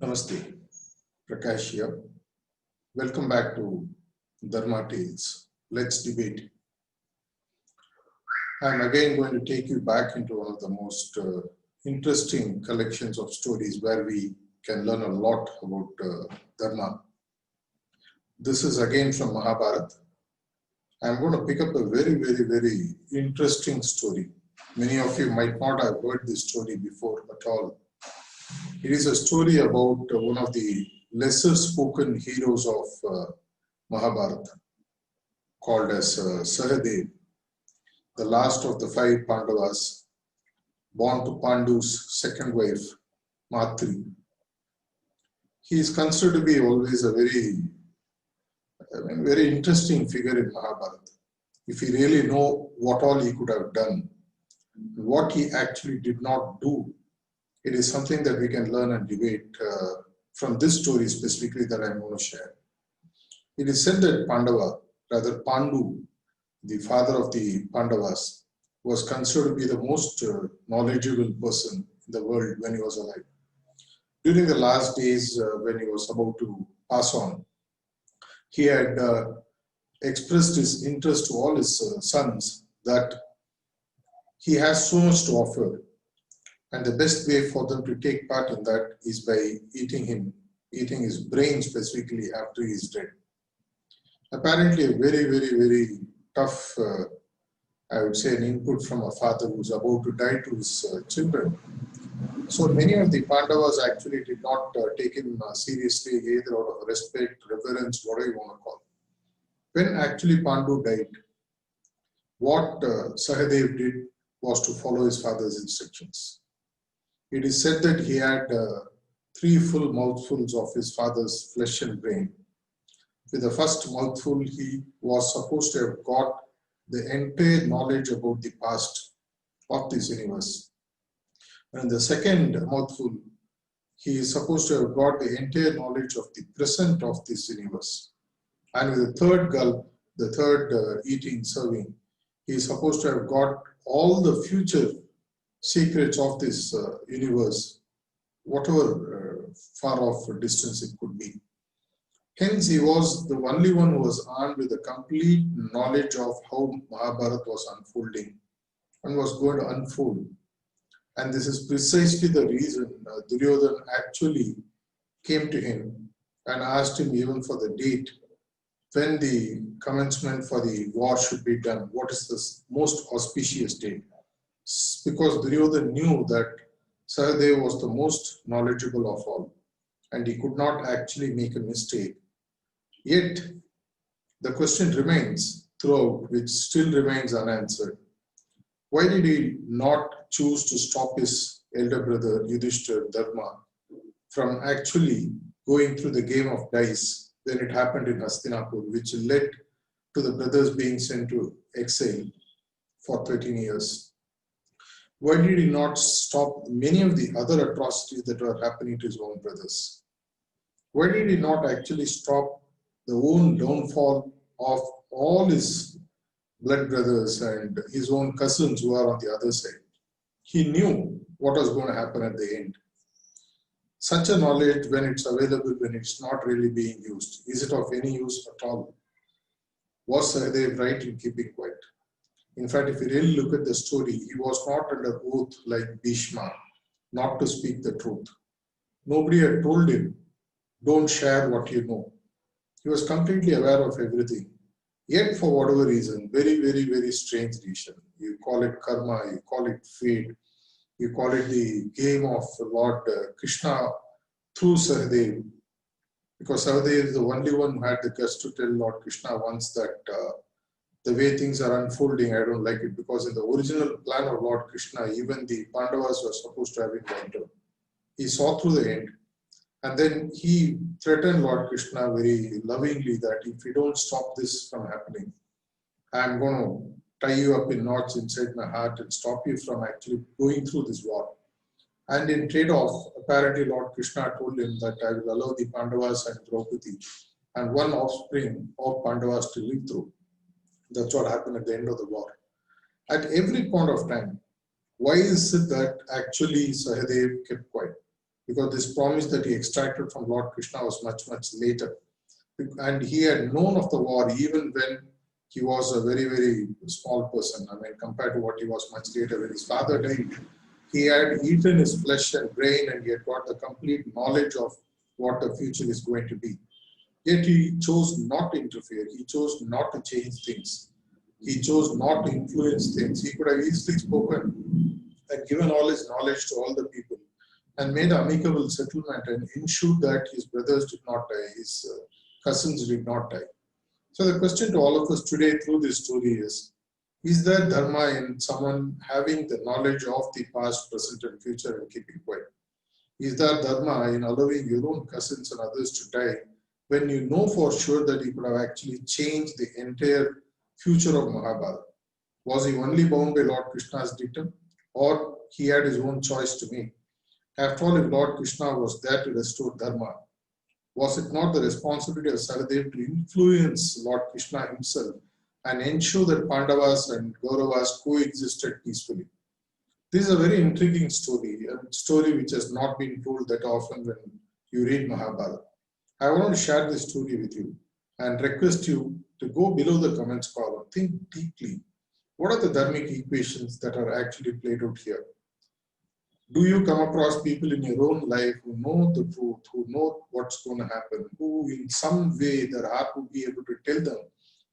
Namaste, Prakash here. Welcome back to Dharma Tales. Let's debate. I'm again going to take you back into one of the most interesting collections of stories where we can learn a lot about Dharma. This is again from Mahabharata. I'm going to pick up a very interesting story. Many of you might not have heard this story before at all. It is a story about one of the lesser spoken heroes of Mahabharata, called as Sahadev, the last of the five Pandavas, born to Pandu's second wife, Matri. He is considered to be always a very interesting figure in Mahabharata. If you really know what all he could have done, what he actually did not do, it is something that we can learn and debate from this story specifically that I'm going to share. It is said that Pandu, the father of the Pandavas, was considered to be the most knowledgeable person in the world when he was alive. During the last days when he was about to pass on, he had expressed his interest to all his sons that he has so much to offer, and the best way for them to take part in that is by eating his brain specifically after he is dead. Apparently a very tough, I would say, an input from a father who is about to die to his children. So many of the Pandavas actually did not take him seriously, either out of respect, reverence, whatever you want to call it. When actually Pandu died, what Sahadev did was to follow his father's instructions. It is said that he had 3 full mouthfuls of his father's flesh and brain. With the first mouthful, he was supposed to have got the entire knowledge about the past of this universe. And the second mouthful, he is supposed to have got the entire knowledge of the present of this universe. And with the third gulp, the third serving, he is supposed to have got all the future secrets of this universe, whatever far off distance it could be. Hence, he was the only one who was armed with a complete knowledge of how Mahabharata was unfolding and was going to unfold. And this is precisely the reason Duryodhana actually came to him and asked him even for the date when the commencement for the war should be done. What is the most auspicious date? Because Duryodhana knew that Sahadev was the most knowledgeable of all, and he could not actually make a mistake. Yet, the question remains throughout, which still remains unanswered. Why did he not choose to stop his elder brother Yudhishthira, Dharma, from actually going through the game of dice when it happened in Hastinapur, which led to the brothers being sent to exile for 13 years? Why did he not stop many of the other atrocities that were happening to his own brothers? Why did he not actually stop the own downfall of all his blood brothers and his own cousins who are on the other side? He knew what was going to happen at the end. Such a knowledge, when it's available, when it's not really being used, is it of any use at all? Was Sahadev right in keeping quiet? In fact, if you really look at the story, he was not under oath like Bhishma, not to speak the truth. Nobody had told him, don't share what you know. He was completely aware of everything. Yet, for whatever reason, very strange reason, you call it karma, you call it fate, you call it the game of Lord Krishna through Sahadev, because Sahadev is the only one who had the guts to tell Lord Krishna once that the way things are unfolding, I don't like it, because in the original plan of Lord Krishna, even the Pandavas were supposed to have been wiped out. He saw through the end. And then he threatened Lord Krishna very lovingly that if you don't stop this from happening, I'm going to tie you up in knots inside my heart and stop you from actually going through this war. And in trade-off, apparently Lord Krishna told him that I will allow the Pandavas and Draupadi and one offspring of Pandavas to live through. That's what happened at the end of the war. At every point of time, why is it that actually Sahadev kept quiet? because this promise that he extracted from Lord Krishna was much, much later. And he had known of the war even when he was a very, very small person. I mean, compared to what he was much later. When his father died, he had eaten his flesh and brain, and he had got the complete knowledge of what the future is going to be. Yet he chose not to interfere. He chose not to change things. He chose not to influence things. He could have easily spoken and given all his knowledge to all the people and made amicable settlement and ensured that his brothers did not die, his cousins did not die. So the question to all of us today through this story is there dharma in someone having the knowledge of the past, present and future and keeping quiet? Is there dharma in allowing your own cousins and others to die when you know for sure that you could have actually changed the entire future of Mahabharata? Was he only bound by Lord Krishna's dictum, or he had his own choice to make? After all, if Lord Krishna was there to restore Dharma, was it not the responsibility of Sahadev to influence Lord Krishna himself and ensure that Pandavas and Kauravas coexisted peacefully? This is a very intriguing story, a story which has not been told that often when you read Mahabharata. I want to share this story with you and request you to go below the comments column, think deeply. What are the dharmic equations that are actually played out here? Do you come across people in your own life who know the truth, who know what's going to happen, who in some way their heart would be able to tell them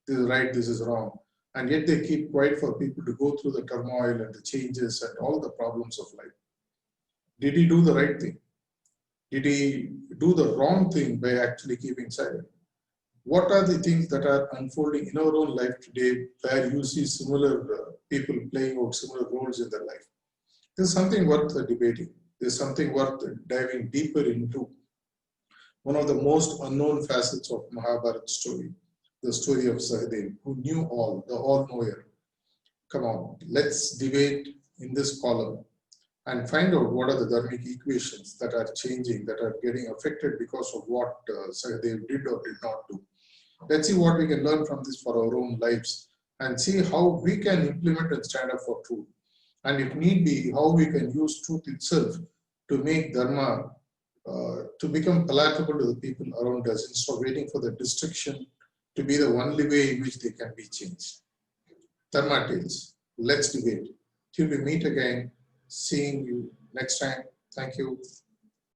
this is right, this is wrong, and yet they keep quiet for people to go through the turmoil and the changes and all the problems of life? Did he do the right thing? Did he do the wrong thing by actually keeping silent? What are the things that are unfolding in our own life today where you see similar people playing out similar roles in their life? There's something worth debating. There's something worth diving deeper into. One of the most unknown facets of Mahabharata story, the story of Sahadev, who knew all, the all-knower. Come on, let's debate in this column and find out what are the dharmic equations that are changing, that are getting affected because of what Sahadev did or did not do. Let's see what we can learn from this for our own lives and see how we can implement and stand up for truth. And if need be, how we can use truth itself to make Dharma to become palatable to the people around us instead of waiting for the destruction to be the only way in which they can be changed. Dharma Tales. Let's debate. Till we meet again, seeing you next time. Thank you.